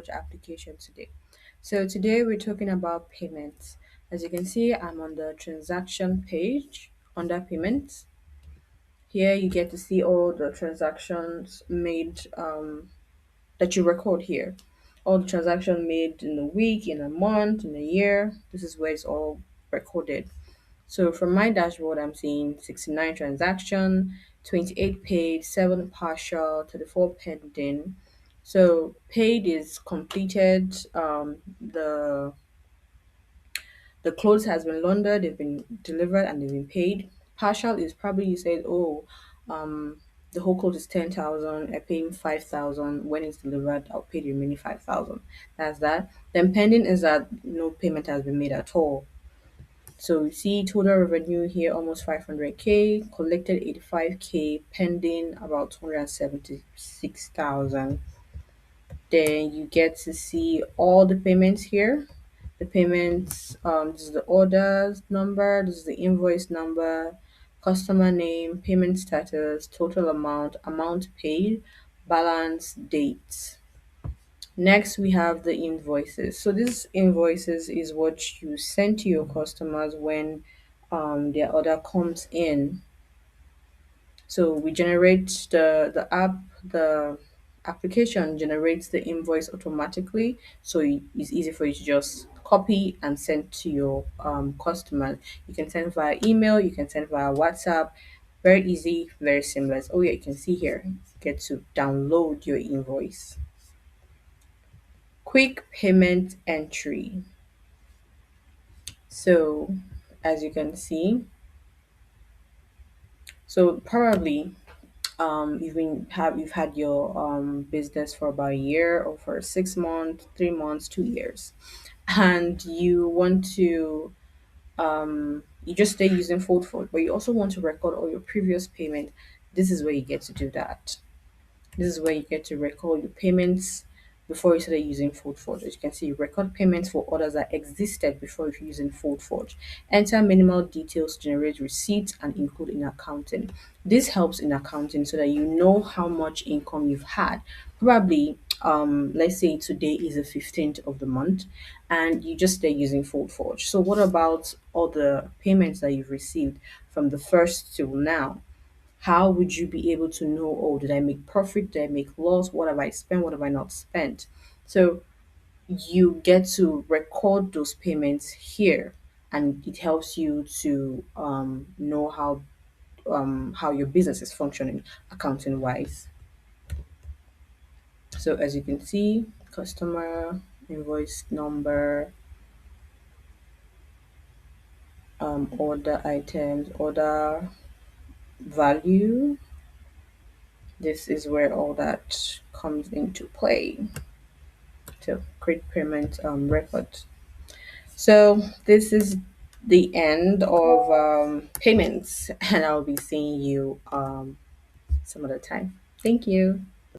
FoldForge application today. So today we're talking about payments. As you can see, I'm on the transaction page under payments. Here you get to see all the transactions made that you record here. All the transactions made in a week, in a month, in a year. This is where it's all recorded. So from my dashboard, I'm seeing 69 transaction, 28 paid, 7 partial, 34 pending. So paid is completed. The clothes has been laundered, they've been delivered, and they've been paid. Partial is probably you said, oh, the whole clothes is 10,000. I pay him 5,000. When it's delivered, I'll pay the remaining 5,000. That's that. Then pending is that no payment has been made at all. So we see total revenue here almost 500K, collected 85K, pending about 276,000. Then you get to see all the payments here. The payments, this is the orders number, this is the invoice number, customer name, payment status, total amount, amount paid, balance, date. Next, we have the invoices. So these invoices is what you send to your customers when their order comes in. So we generate the application generates the invoice automatically. So it's easy for you to just copy and send to your customers. You can send via email, you can send via WhatsApp. Very easy, very seamless. Oh yeah, you can see here. Get to download your invoice. Quick payment entry. So as you can see, so probably you've had your business for about a year or for 6 months, 3 months, 2 years, and you want to you just stay using FoldForge, but you also want to record all your previous payment. This is where you get to do that. This is where you get to record your payments before you started using FoldForge. As you can see, you record payments for orders that existed before you're using FoldForge. Enter minimal details, generate receipts, and include in accounting. This helps in accounting so that you know how much income you've had. Probably, let's say today is the 15th of the month, and you just stay using FoldForge. So what about all the payments that you've received from the first till now? How would you be able to know, oh, did I make profit? Did I make loss? What have I spent? What have I not spent? So you get to record those payments here, and it helps you to know how your business is functioning accounting wise. So as you can see, customer invoice number, order items, order value. This is where all that comes into play. To create payment record. So this is the end of payments, and I'll be seeing you some other time. Thank you.